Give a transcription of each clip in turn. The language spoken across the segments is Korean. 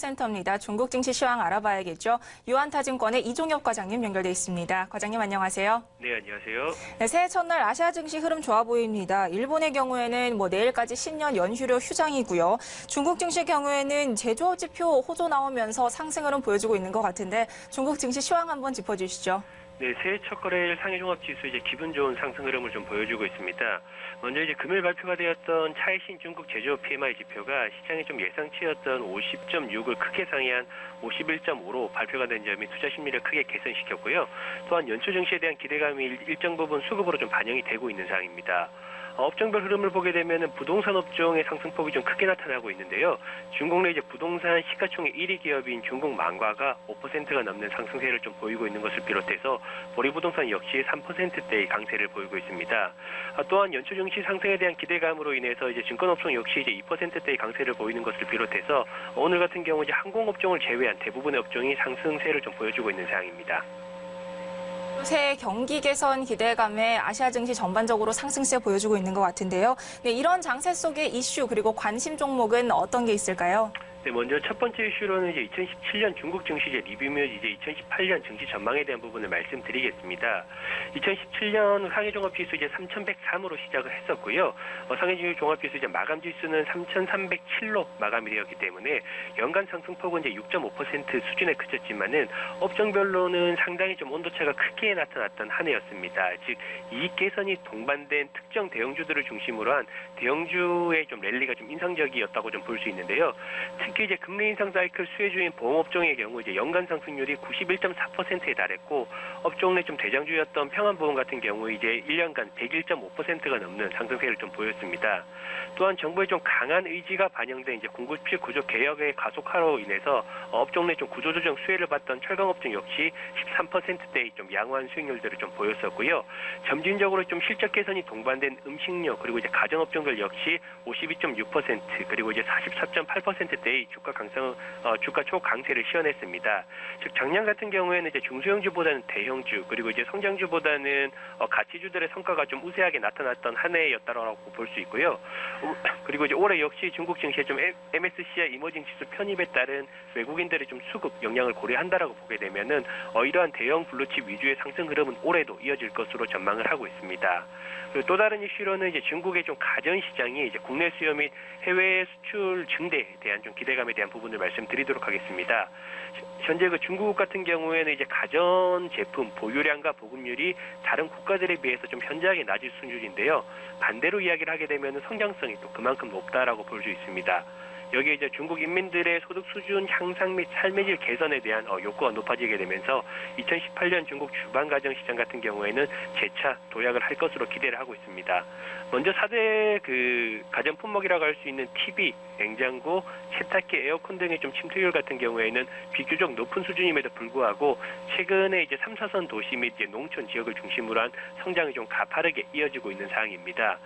시황센터입니다. 중국 증시 시황 알아봐야겠죠. 유한타증권의 이종엽 과장님 연결돼 있습니다. 과장님 안녕하세요. 네, 안녕하세요. 네, 새해 첫날 아시아 증시 흐름 좋아 보입니다. 일본의 경우에는 내일까지 신년 연휴료 휴장이고요. 중국 증시 경우에는 제조업 지표 호조 나오면서 상승 흐름 보여주고 있는 것 같은데 중국 증시 시황 한번 짚어주시죠. 네, 새해 첫 거래일 상해종합지수 기분 좋은 상승 흐름을 좀 보여주고 있습니다. 먼저 금요일 발표가 되었던 차이신 중국 제조업 PMI 지표가 시장이 좀 예상치였던 50.6을 크게 상회한 51.5로 발표가 된 점이 투자 심리를 크게 개선시켰고요. 또한 연초 증시에 대한 기대감이 일정 부분 수급으로 좀 반영이 되고 있는 상황입니다. 업종별 흐름을 보게 되면 부동산 업종의 상승폭이 좀 크게 나타나고 있는데요. 중국 내 부동산 시가총액 1위 기업인 중국 망과가 5%가 넘는 상승세를 좀 보이고 있는 것을 비롯해서 보리부동산 역시 3%대의 강세를 보이고 있습니다. 또한 연초 증시 상승에 대한 기대감으로 인해서 증권업종 역시 2%대의 강세를 보이는 것을 비롯해서 오늘 같은 경우 항공업종을 제외한 대부분의 업종이 상승세를 좀 보여주고 있는 상황입니다. 새해 경기 개선 기대감에 아시아 증시 전반적으로 상승세 보여주고 있는 것 같은데요. 네, 이런 장세 속의 이슈 그리고 관심 종목은 어떤 게 있을까요? 네, 먼저 첫 번째 이슈로는 2017년 중국 증시 리뷰 및 2018년 증시 전망에 대한 부분을 말씀드리겠습니다. 2017년 상해종합지수 3,103으로 시작을 했었고요. 상해종합지수 마감지수는 3,307로 마감이 되었기 때문에 연간 상승폭은 6.5% 수준에 그쳤지만은 업종별로는 상당히 좀 온도차가 크게 나타났던 한 해였습니다. 즉 이익 개선이 동반된 특정 대형주들을 중심으로 한 대형주의 좀 랠리가 좀 인상적이었다고 좀 볼 수 있는데요. 특히 금리 인상 사이클 수혜주인 보험업종의 경우 연간 상승률이 91.4%에 달했고 업종 내 좀 대장주였던 평안보험 같은 경우 1년간 101.5%가 넘는 상승세를 좀 보였습니다. 또한 정부의 좀 강한 의지가 반영된 공급실 구조 개혁의 가속화로 인해서 업종 내 좀 구조조정 수혜를 받던 철강업종 역시 13%대의 좀 양호한 수익률들을 좀 보였었고요. 점진적으로 좀 실적 개선이 동반된 음식료 그리고 가전업종들 역시 52.6% 그리고 44.8%대의 주가 초강세를 시현했습니다. 즉 작년 같은 경우에는 중소형주보다는 대형주 그리고 성장주보다는 가치주들의 성과가 좀 우세하게 나타났던 한 해였다라고 볼 수 있고요. 그리고 올해 역시 중국 증시에 좀 MSCI 이머징 지수 편입에 따른 외국인들의 좀 수급 영향을 고려한다라고 보게 되면은 이러한 대형 블루칩 위주의 상승 흐름은 올해도 이어질 것으로 전망을 하고 있습니다. 그리고 또 다른 이슈로는 중국의 좀 가전 시장이 국내 수요 및 해외 수출 증대에 대한 좀 기대감에 대한 부분을 말씀드리도록 하겠습니다. 현재 중국 같은 경우에는 가전 제품 보유량과 보급률이 다른 국가들에 비해서 좀 현저하게 낮은 수준인데요. 반대로 이야기를 하게 되면 성장성이 또 그만큼 높다라고 볼 수 있습니다. 여기에 중국 인민들의 소득 수준 향상 및 삶의 질 개선에 대한 욕구가 높아지게 되면서 2018년 중국 주방 가전 시장 같은 경우에는 재차 도약을 할 것으로 기대를 하고 있습니다. 먼저 4대 가전 품목이라고 할 수 있는 TV, 냉장고, 세탁기, 에어컨 등의 좀 침투율 같은 경우에는 비교적 높은 수준임에도 불구하고 최근에 3, 4선 도시 및 농촌 지역을 중심으로 한 성장이 좀 가파르게 이어지고 있는 상황입니다.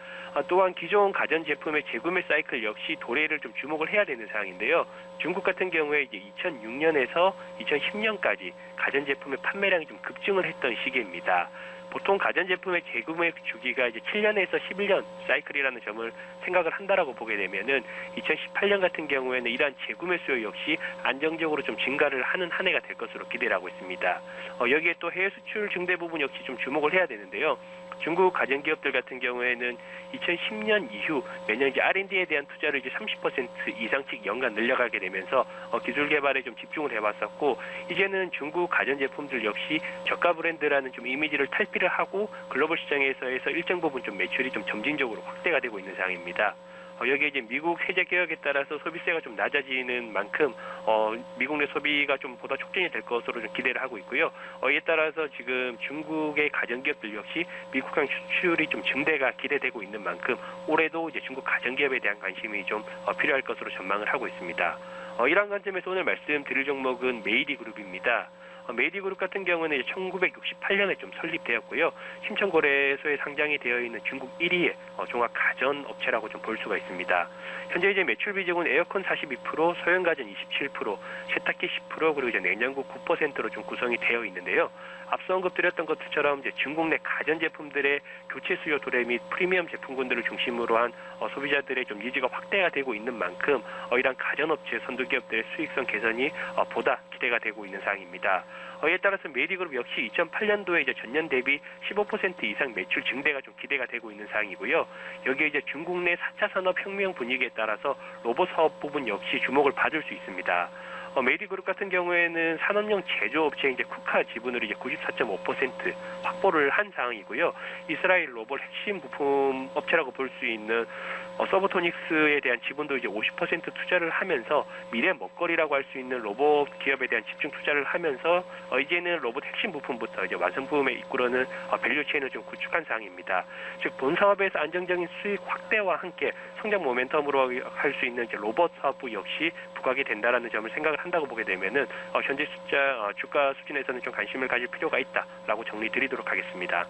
또한 기존 가전 제품의 재구매 사이클 역시 도래를 좀 주목을 해야 되는 상황인데요. 중국 같은 경우에 2006년에서 2010년까지 가전 제품의 판매량이 좀 급증을 했던 시기입니다. 보통 가전제품의 재구매 주기가 7년에서 11년 사이클이라는 점을 생각을 한다라고 보게 되면은 2018년 같은 경우에는 이러한 재구매 수요 역시 안정적으로 좀 증가를 하는 한 해가 될 것으로 기대를 하고 있습니다. 여기에 또 해외 수출 증대 부분 역시 좀 주목을 해야 되는데요. 중국 가전기업들 같은 경우에는 2010년 이후 매년 R&D에 대한 투자를 30% 이상씩 연간 늘려가게 되면서 기술 개발에 좀 집중을 해왔었고 이제는 중국 가전제품들 역시 저가 브랜드라는 좀 이미지를 탈피를 하고 글로벌 시장에서 일정 부분 좀 매출이 좀 점진적으로 확대가 되고 있는 상황입니다. 여기에 미국 세제 개혁에 따라서 소비세가 좀 낮아지는 만큼 미국 내 소비가 좀 보다 촉진이 될 것으로 좀 기대를 하고 있고요. 이에 따라서 지금 중국의 가전기업들 역시 미국향 수출이 좀 증대가 기대되고 있는 만큼 올해도 중국 가전기업에 대한 관심이 좀 필요할 것으로 전망을 하고 있습니다. 이러한 관점에서 오늘 말씀드릴 종목은 메이리 그룹입니다. 메디그룹 같은 경우는 1968년에 좀 설립되었고요. 심천거래소에 상장이 되어 있는 중국 1위의 종합 가전 업체라고 좀 볼 수가 있습니다. 현재 이제 매출 비중은 에어컨 42%, 소형가전 27%, 세탁기 10%, 그리고 이제 냉장고 9%로 좀 구성이 되어 있는데요. 앞서 언급드렸던 것처럼 이제 중국 내 가전 제품들의 교체 수요 도래 및 프리미엄 제품군들을 중심으로 한 소비자들의 좀 니즈가 확대가 되고 있는 만큼 이러한 가전업체 선두기업들의 수익성 개선이 보다 기대가 되고 있는 상황입니다. 이에 따라서 메디그룹 역시 2008년도에 이제 전년 대비 15% 이상 매출 증대가 좀 기대가 되고 있는 상황이고요. 여기에 이제 중국 내 4차 산업혁명 분위기에 따라서 로봇 사업 부분 역시 주목을 받을 수 있습니다. 메디그룹 같은 경우에는 산업용 제조업체 이제 쿠카 지분을 이제 94.5% 확보를 한 상황이고요. 이스라엘 로봇 핵심 부품 업체라고 볼 수 있는 서브토닉스에 대한 지분도 이제 50% 투자를 하면서 미래 먹거리라고 할 수 있는 로봇 기업에 대한 집중 투자를 하면서 이제는 로봇 핵심 부품부터 이제 완성품에 이끌어는 밸류 체인을 좀 구축한 상황입니다. 즉 본 사업에서 안정적인 수익 확대와 함께 성장 모멘텀으로 할 수 있는 이제 로봇 사업부 역시 부각이 된다라는 점을 생각을 한다고 보게 되면은 현재 주가 수준에서는 좀 관심을 가질 필요가 있다라고 정리드리도록 하겠습니다.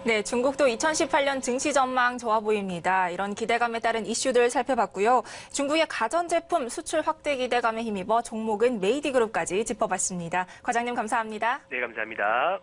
네, 중국도 2018년 증시 전망 좋아 보입니다. 이런 기대감에 따른 이슈들 살펴봤고요. 중국의 가전제품 수출 확대 기대감에 힘입어 종목은 메이디그룹까지 짚어봤습니다. 과장님 감사합니다. 네, 감사합니다.